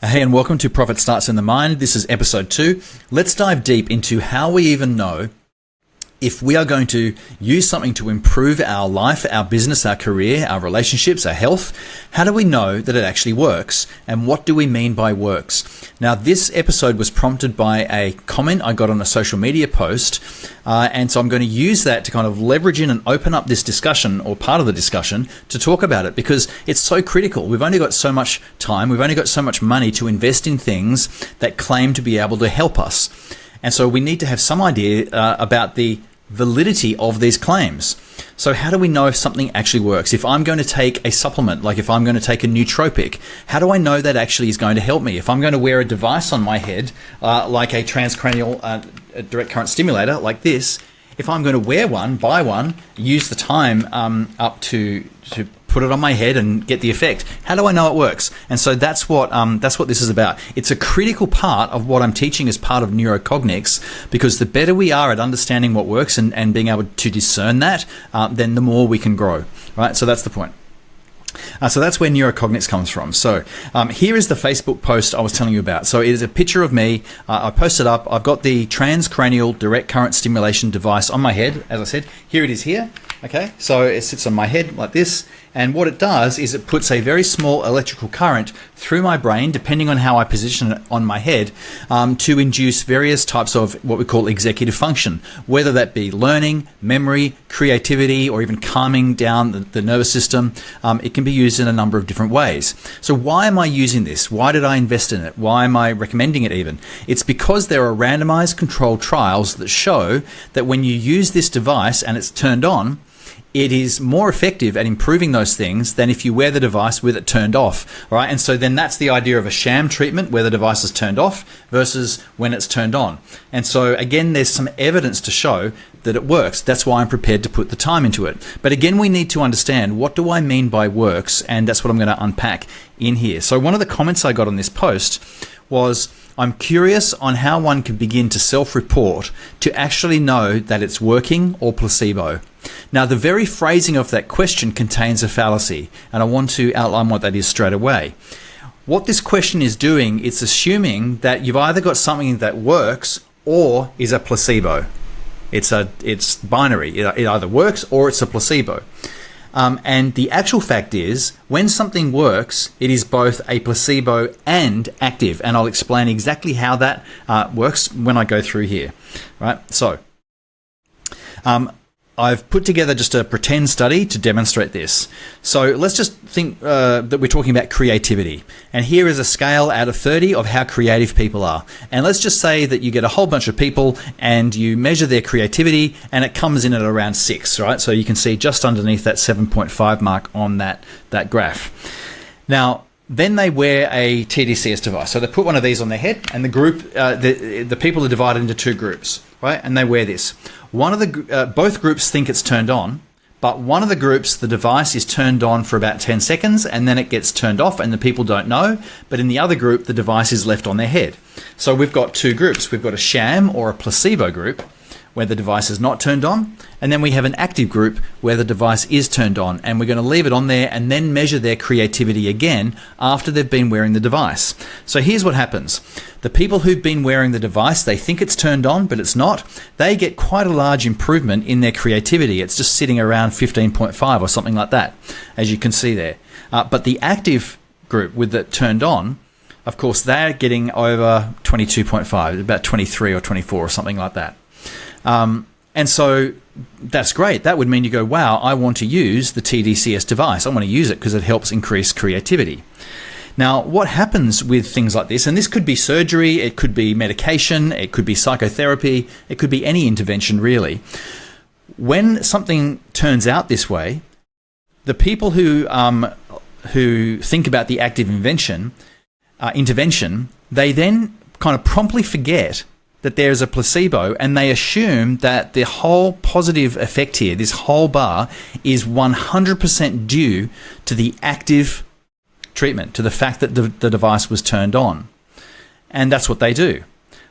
Hey, and welcome to Profit Starts in the Mind. This is episode 2. Let's dive deep into how we even know if we are going to use something to improve our life, our business, our career, our relationships, our health. How do we know that it actually works? And what do we mean by works? Now, this episode was prompted by a comment I got on a social media post. And so I'm going to use that to kind of leverage in and open up this discussion, or part of the discussion, to talk about it, because it's so critical. We've only got so much time. We've only got so much money to invest in things that claim to be able to help us. And so we need to have some idea about the validity of these claims. So how do we know if something actually works? If I'm going to take a supplement, like if I'm going to take a nootropic, how do I know that actually is going to help me? If I'm going to wear a device on my head, like a transcranial direct current stimulator like this, if I'm going to wear one, buy one, use the time up to put it on my head and get the effect, how do I know it works? And so that's what this is about. It's a critical part of what I'm teaching as part of NeuroCogniX, because the better we are at understanding what works and being able to discern that, then the more we can grow, right? So that's the point. So that's where NeuroCogniX comes from. So here is the Facebook post I was telling you about. So it is a picture of me. I posted up. I've got the transcranial direct current stimulation device on my head. As I said, here it is here. Okay, so it sits on my head like this, and what it does is it puts a very small electrical current through my brain, depending on how I position it on my head, to induce various types of what we call executive function, whether that be learning, memory, creativity, or even calming down the nervous system. It can be used in a number of different ways. So why am I using this? Why did I invest in it? Why am I recommending it even? It's because there are randomized controlled trials that show that when you use this device and it's turned on, it is more effective at improving those things than if you wear the device with it turned off, right? And so then that's the idea of a sham treatment where the device is turned off versus when it's turned on. And so again, there's some evidence to show that it works. That's why I'm prepared to put the time into it. But again, we need to understand, what do I mean by works? And that's what I'm going to unpack in here. So one of the comments I got on this post was, I'm curious on how one can begin to self-report to actually know that it's working or placebo. Now, the very phrasing of that question contains a fallacy, and I want to outline what that is straight away. What this question is doing, it's assuming that you've either got something that works or is a placebo. It's binary. It either works or it's a placebo. And the actual fact is, when something works, it is both a placebo and active. And I'll explain exactly how that works when I go through here. Right? So, I've put together just a pretend study to demonstrate this. So let's just think that we're talking about creativity. And here is a scale out of 30 of how creative people are. And let's just say that you get a whole bunch of people and you measure their creativity and it comes in at around 6, right? So you can see just underneath that 7.5 mark on that graph. Now, then they wear a tDCS device. So they put one of these on their head, and the group, the people are divided into 2 groups, right? And they wear this. Both groups think it's turned on, but one of the groups, the device is turned on for about 10 seconds, and then it gets turned off, and the people don't know. But in the other group, the device is left on their head. So we've got 2 groups. We've got a sham or a placebo group, where the device is not turned on, and then we have an active group where the device is turned on, and we're going to leave it on there and then measure their creativity again after they've been wearing the device. So here's what happens. The people who've been wearing the device, they think it's turned on, but it's not. They get quite a large improvement in their creativity. It's just sitting around 15.5 or something like that, as you can see there. But the active group with it turned on, of course, they're getting over 22.5, about 23 or 24 or something like that. And so that's great. That would mean you go, wow, I want to use the tDCS device. I want to use it because it helps increase creativity. Now, what happens with things like this, and this could be surgery, it could be medication, it could be psychotherapy, it could be any intervention really. When something turns out this way, the people who think about the active intervention, they then kind of promptly forget that there's a placebo, and they assume that the whole positive effect here, this whole bar, is 100% due to the active treatment, to the fact that the device was turned on. And that's what they do.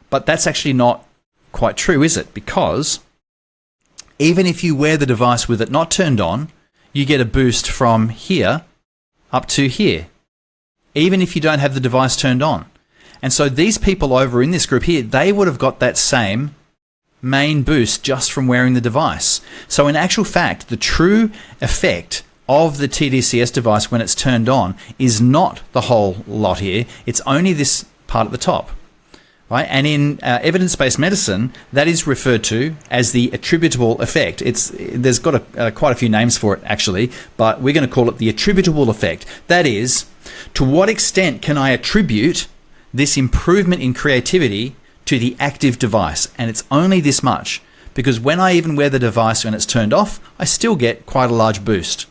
But that's actually not quite true, is it? Because even if you wear the device with it not turned on, you get a boost from here up to here. even if you don't have the device turned on. And so these people over in this group here, they would have got that same main boost just from wearing the device. So in actual fact, the true effect of the tDCS device when it's turned on is not the whole lot here. It's only this part at the top. Right? And in evidence-based medicine, that is referred to as the attributable effect. There's got quite a few names for it, actually, but we're going to call it the attributable effect. That is, to what extent can I attribute this improvement in creativity to the active device? And it's only this much, because when I even wear the device when it's turned off, I still get quite a large boost.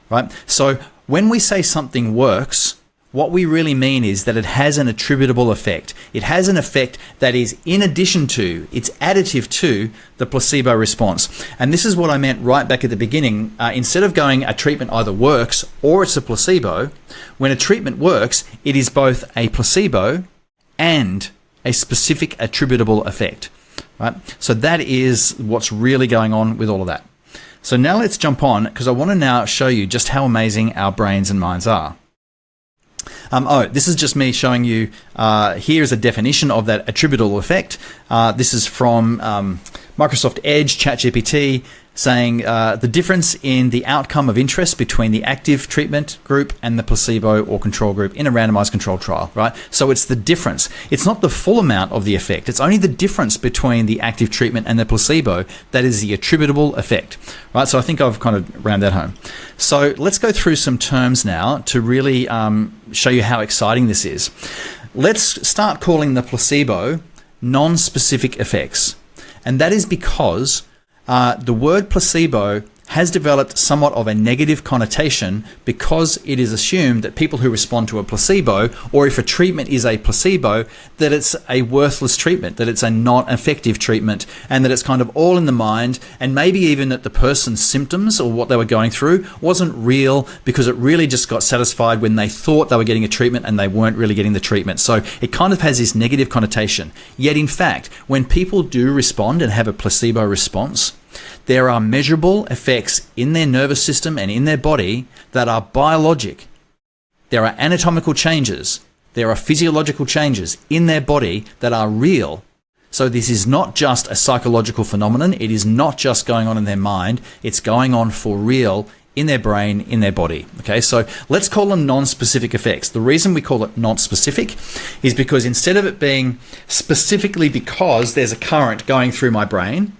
Right? So when we say something works, what we really mean is that it has an attributable effect. It has an effect that is in addition to, it's additive to the placebo response. And this is what I meant right back at the beginning. Instead of going a treatment either works or it's a placebo, when a treatment works, it is both a placebo and a specific attributable effect. Right? So that is what's really going on with all of that. So now let's jump on, because I want to now show you just how amazing our brains and minds are. This is just me showing you, here is a definition of that attributable effect. This is from Microsoft Edge, ChatGPT, saying the difference in the outcome of interest between the active treatment group and the placebo or control group in a randomized controlled trial, right? So it's the difference. It's not the full amount of the effect. It's only the difference between the active treatment and the placebo that is the attributable effect, right? So I think I've kind of rammed that home. So let's go through some terms now to really show you how exciting this is. Let's start calling the placebo non-specific effects. And that is because the word placebo has developed somewhat of a negative connotation because it is assumed that people who respond to a placebo, or if a treatment is a placebo, that it's a worthless treatment, that it's a non-effective treatment, and that it's kind of all in the mind, and maybe even that the person's symptoms or what they were going through wasn't real because it really just got satisfied when they thought they were getting a treatment and they weren't really getting the treatment. So it kind of has this negative connotation. Yet in fact, when people do respond and have a placebo response, there are measurable effects in their nervous system and in their body that are biologic. There are anatomical changes. There are physiological changes in their body that are real. So this is not just a psychological phenomenon. It is not just going on in their mind. It's going on for real in their brain, in their body. Okay, so let's call them non-specific effects. The reason we call it non-specific is because instead of it being specifically because there's a current going through my brain,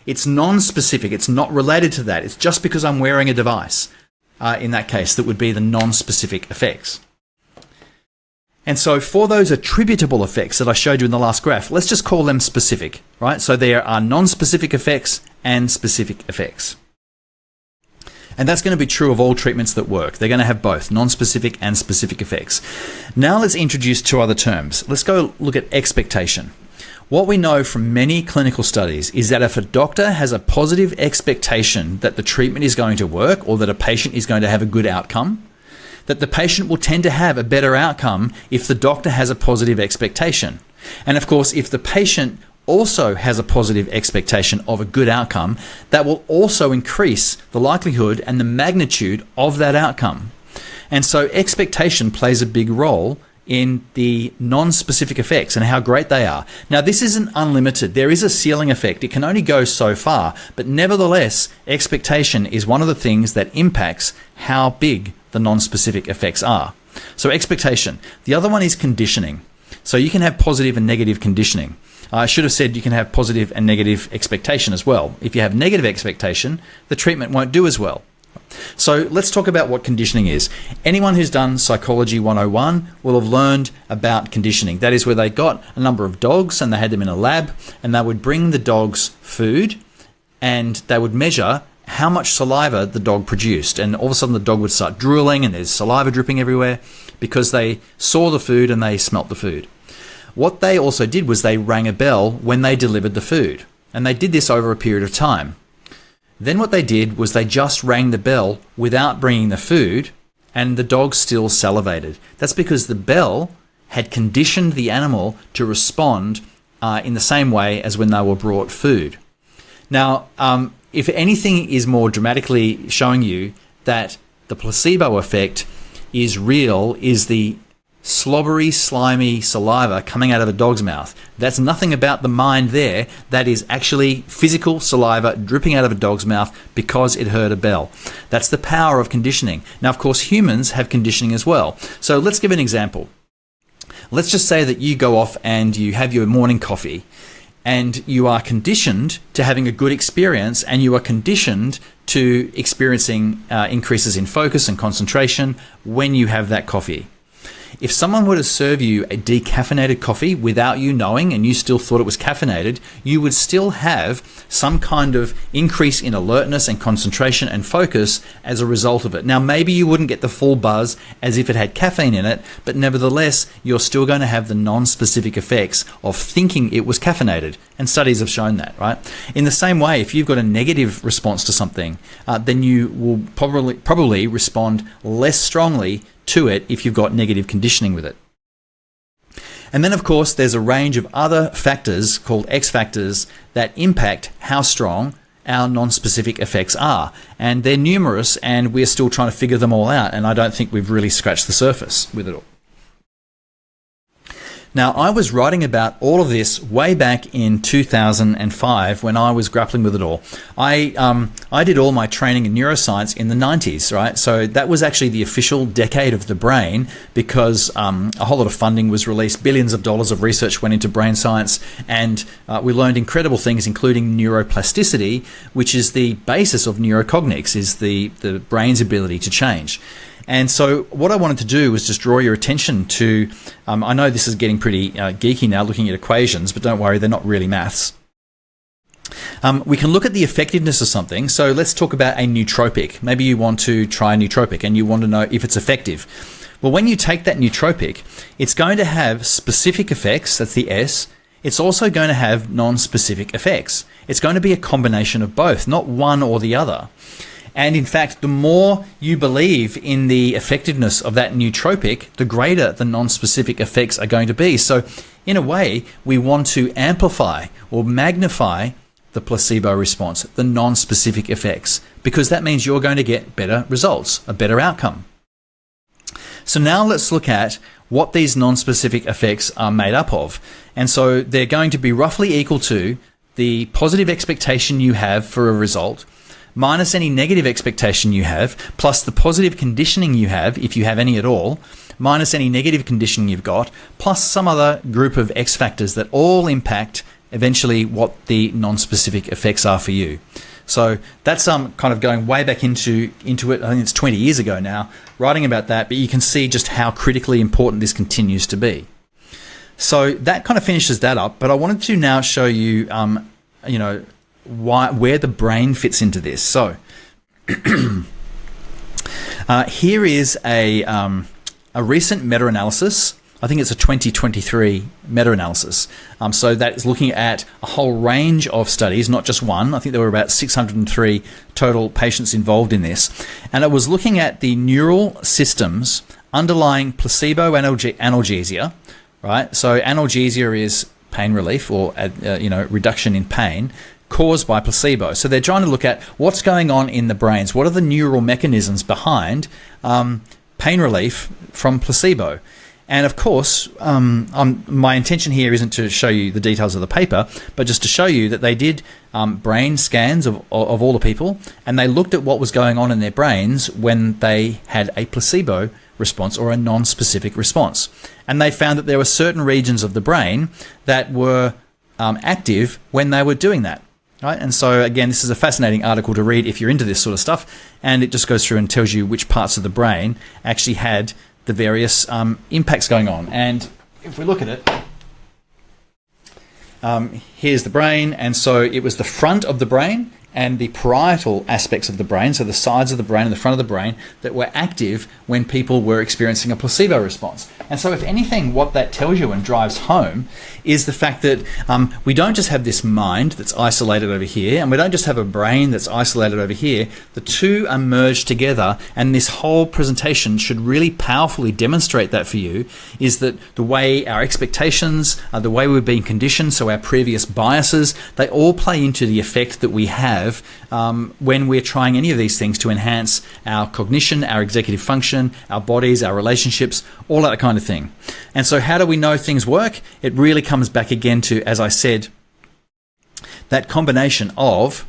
it's non-specific. It's not related to that. It's just because I'm wearing a device. In that case, that would be the non-specific effects. And so for those attributable effects that I showed you in the last graph, let's just call them specific, right? So there are non-specific effects and specific effects. And that's going to be true of all treatments that work. They're going to have both non-specific and specific effects. Now let's introduce two other terms. Let's go look at expectation. What we know from many clinical studies is that if a doctor has a positive expectation that the treatment is going to work or that a patient is going to have a good outcome, that the patient will tend to have a better outcome if the doctor has a positive expectation. And of course, if the patient also has a positive expectation of a good outcome, that will also increase the likelihood and the magnitude of that outcome. And so expectation plays a big role in the non-specific effects and how great they are. Now, this isn't unlimited. There is a ceiling effect. It can only go so far, but nevertheless, expectation is one of the things that impacts how big the non-specific effects are. So expectation. The other one is conditioning. So you can have positive and negative conditioning. I should have said you can have positive and negative expectation as well. If you have negative expectation, the treatment won't do as well. So let's talk about what conditioning is. Anyone who's done Psychology 101 will have learned about conditioning. That is where they got a number of dogs and they had them in a lab and they would bring the dogs food and they would measure how much saliva the dog produced. And all of a sudden the dog would start drooling and there's saliva dripping everywhere because they saw the food and they smelt the food. What they also did was they rang a bell when they delivered the food. And they did this over a period of time. Then what they did was they just rang the bell without bringing the food and the dog still salivated. That's because the bell had conditioned the animal to respond in the same way as when they were brought food. Now, if anything is more dramatically showing you that the placebo effect is real, is the slobbery, slimy saliva coming out of a dog's mouth. That's nothing about the mind there. That is actually physical saliva dripping out of a dog's mouth because it heard a bell. That's the power of conditioning. Now, of course, humans have conditioning as well. So let's give an example. Let's just say that you go off and you have your morning coffee, and you are conditioned to having a good experience, and you are conditioned to experiencing increases in focus and concentration when you have that coffee. If someone were to serve you a decaffeinated coffee without you knowing, and you still thought it was caffeinated, you would still have some kind of increase in alertness and concentration and focus as a result of it. Now, maybe you wouldn't get the full buzz as if it had caffeine in it, but nevertheless, you're still going to have the non-specific effects of thinking it was caffeinated. And studies have shown that, right? In the same way, if you've got a negative response to something, then you will probably respond less strongly to it if you've got negative conditioning with it. And then, of course, there's a range of other factors called X factors that impact how strong our non-specific effects are. And they're numerous, and we're still trying to figure them all out. And I don't think we've really scratched the surface with it all. Now, I was writing about all of this way back in 2005 when I was grappling with it all. I did all my training in neuroscience in the 90s, right? So that was actually the official decade of the brain, because a whole lot of funding was released. Billions of dollars of research went into brain science, and we learned incredible things, including neuroplasticity, which is the basis of NeuroCogniX, is the brain's ability to change. And so what I wanted to do was just draw your attention to, I know this is getting pretty geeky now looking at equations, but don't worry, they're not really maths. We can look at the effectiveness of something. So let's talk about a nootropic. Maybe you want to try a nootropic and you want to know if it's effective. Well, when you take that nootropic, it's going to have specific effects, that's the S. It's also going to have non-specific effects. It's going to be a combination of both, not one or the other. And in fact, the more you believe in the effectiveness of that nootropic, the greater the non-specific effects are going to be. So in a way, we want to amplify or magnify the placebo response, the non-specific effects, because that means you're going to get better results, a better outcome. So now let's look at what these non-specific effects are made up of. And so they're going to be roughly equal to the positive expectation you have for a result, minus any negative expectation you have, plus the positive conditioning you have, if you have any at all, minus any negative conditioning you've got, plus some other group of X factors that all impact eventually what the non-specific effects are for you. So that's kind of going way back into it. I think it's 20 years ago now, writing about that, but you can see just how critically important this continues to be. So that kind of finishes that up, but I wanted to now show you, where the brain fits into this. So here is a recent meta-analysis. I think it's a 2023 meta-analysis. So that is looking at a whole range of studies, not just one. I think there were about 603 total patients involved in this. And it was looking at the neural systems underlying placebo analgesia, right? So analgesia is pain relief or reduction in pain caused by placebo. So they're trying to look at what's going on in the brains. What are the neural mechanisms behind pain relief from placebo? And of course, my intention here isn't to show you the details of the paper, but just to show you that they did brain scans of all the people, and they looked at what was going on in their brains when they had a placebo response or a non-specific response. And they found that there were certain regions of the brain that were active when they were doing that. Right? And so again, this is a fascinating article to read if you're into this sort of stuff, and it just goes through and tells you which parts of the brain actually had the various impacts going on. And if we look at it, here's the brain, and so it was the front of the brain and the parietal aspects of the brain, so the sides of the brain and the front of the brain, that were active when people were experiencing a placebo response. And so if anything, what that tells you and drives home is the fact that we don't just have this mind that's isolated over here, and we don't just have a brain that's isolated over here. The two are merged together, and this whole presentation should really powerfully demonstrate that for you, is that the way our expectations, the way we've been conditioned, so our previous biases, they all play into the effect that we have have when we're trying any of these things to enhance our cognition, our executive function, our bodies, our relationships, all that kind of thing. And so how do we know things work? It really comes back again to, as I said, that combination of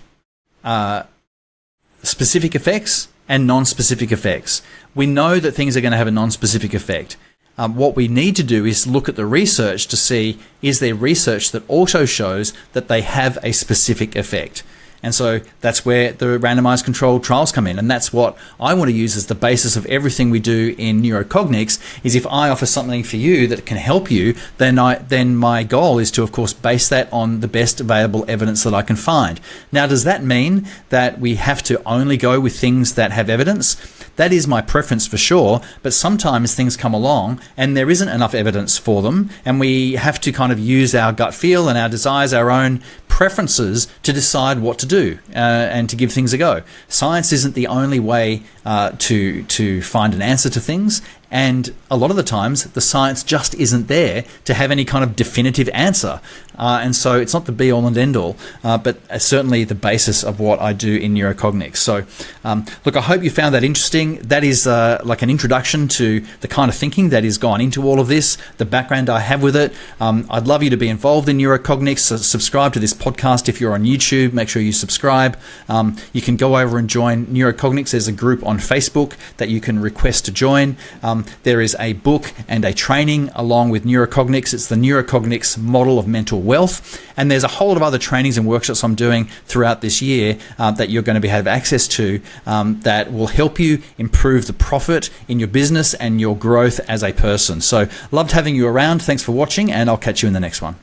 specific effects and non-specific effects. We know that things are going to have a non-specific effect. What we need to do is look at the research to see, is there research that also shows that they have a specific effect? And so that's where the randomized controlled trials come in. And that's what I want to use as the basis of everything we do in NeuroCogniX, is if I offer something for you that can help you, then my goal is to, of course, base that on the best available evidence that I can find. Now, does that mean that we have to only go with things that have evidence? That is my preference for sure, but sometimes things come along and there isn't enough evidence for them, and we have to kind of use our gut feel and our desires, our own preferences to decide what to do and to give things a go. Science isn't the only way to find an answer to things, and a lot of the times the science just isn't there to have any kind of definitive answer. And so it's not the be all and end all, but certainly the basis of what I do in NeuroCogniX. So look, I hope you found that interesting. That is like an introduction to the kind of thinking that has gone into all of this, the background I have with it. I'd love you to be involved in NeuroCogniX. So subscribe to this podcast. If you're on YouTube, make sure you subscribe. You can go over and join NeuroCogniX. There's a group on Facebook that you can request to join. There is a book and a training along with NeuroCogniX. It's the NeuroCogniX model of mental wealth. And there's a whole lot of other trainings and workshops I'm doing throughout this year that you're going to have access to that will help you improve the profit in your business and your growth as a person. So loved having you around. Thanks for watching, and I'll catch you in the next one.